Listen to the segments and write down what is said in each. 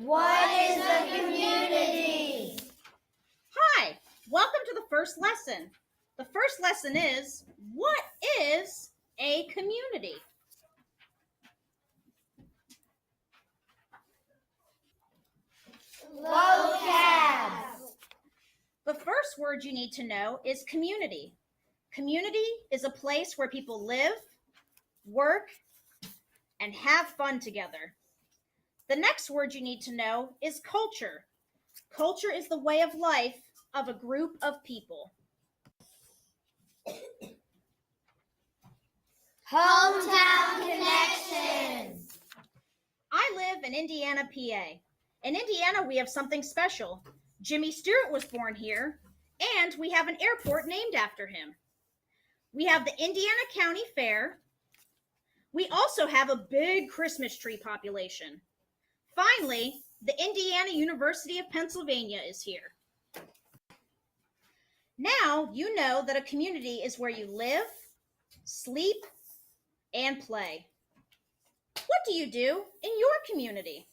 What is a community? Hi, welcome to the first lesson. The first lesson is, what is a community? Vocab. The first word you need to know is community. Community is a place where people live, work, and have fun together. The next word you need to know is culture. Culture is the way of life of a group of people. Hometown connection. I live in Indiana, PA. In Indiana, we have something special. Jimmy Stewart was born here, and we have an airport named after him. We have the Indiana County Fair. We also have a big Christmas tree population. Finally, the Indiana University of Pennsylvania is here. Now you know that a community is where you live, sleep, and play. What do you do in your community?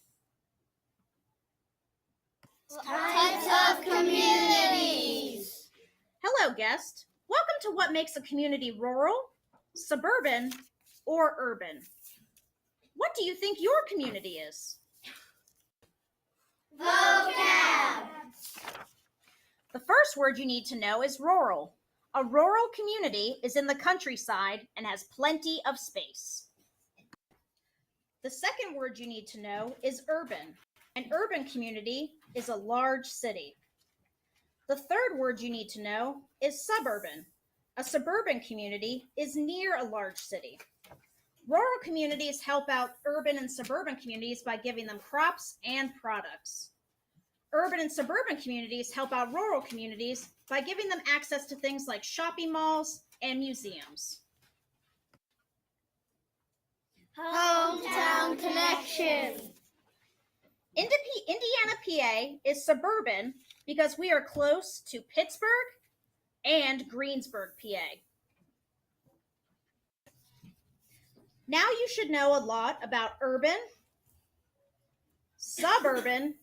Types of communities. Hello, guest. Welcome to what makes a community rural, suburban, or urban. What do you think your community is? Vocab. The first word you need to know is rural. A rural community is in the countryside and has plenty of space. The second word you need to know is urban. An urban community is a large city. The third word you need to know is suburban. A suburban community is near a large city. Rural communities help out urban and suburban communities by giving them crops and products. Urban and suburban communities help out rural communities by giving them access to things like shopping malls and museums. Hometown connection. Indiana, PA is suburban because we are close to Pittsburgh and Greensburg, PA. Now you should know a lot about urban, suburban,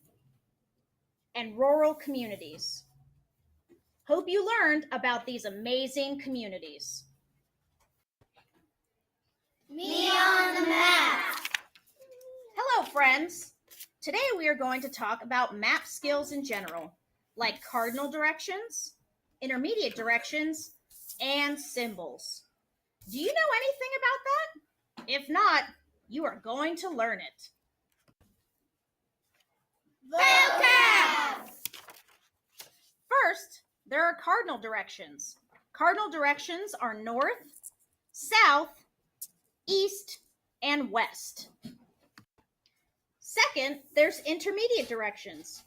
and rural communities. Hope you learned about these amazing communities. Me on the map. Hello, friends. Today we are going to talk about map skills in general, like cardinal directions, intermediate directions, and symbols. Do you know anything about that? If not, you are going to learn it. Vocab. First, there are cardinal directions. Cardinal directions are north, south, east, and west. Second, there's intermediate directions.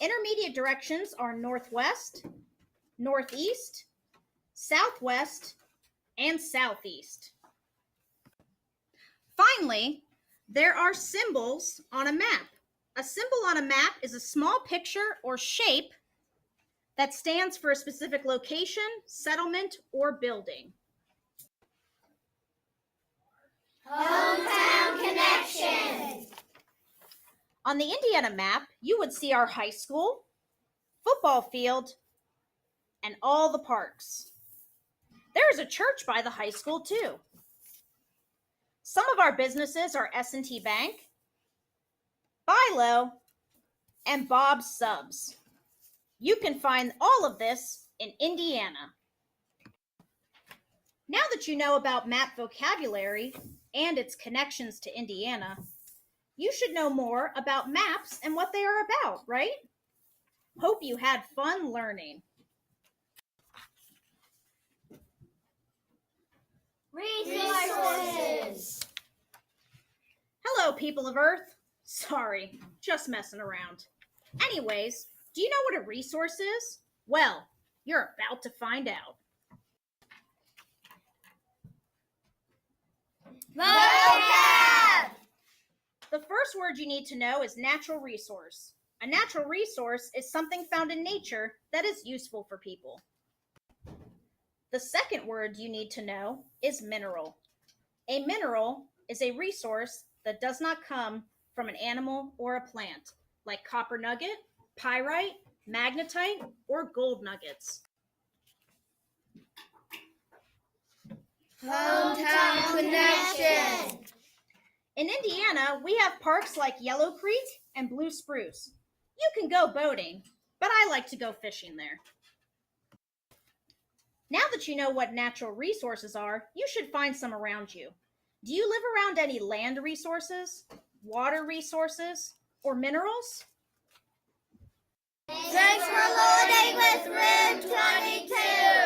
Intermediate directions are northwest, northeast, southwest, and southeast. Finally, there are symbols on a map. A symbol on a map is a small picture or shape that stands for a specific location, settlement, or building. Hometown connection. On the Indiana map, you would see our high school, football field, and all the parks. There is a church by the high school too. Some of our businesses are S&T Bank, Bilo, and Bob's Subs. You can find all of this in Indiana. Now that you know about map vocabulary and its connections to Indiana, you should know more about maps and what they are about, right? Hope you had fun learning. Resources. Hello, people of Earth. Sorry, just messing around. Anyways, do you know what a resource is? Well, you're about to find out. Vocab. The first word you need to know is natural resource. A natural resource is something found in nature that is useful for people. The second word you need to know is mineral. A mineral is a resource that does not come from an animal or a plant, like copper nugget, pyrite, magnetite, or gold nuggets. Hometown connection. In Indiana, we have parks like Yellow Creek and Blue Spruce. You can go boating, but I like to go fishing there. Now that you know what natural resources are, you should find some around you. Do you live around any land resources, water resources, or minerals? Thanks for loading with Room 22.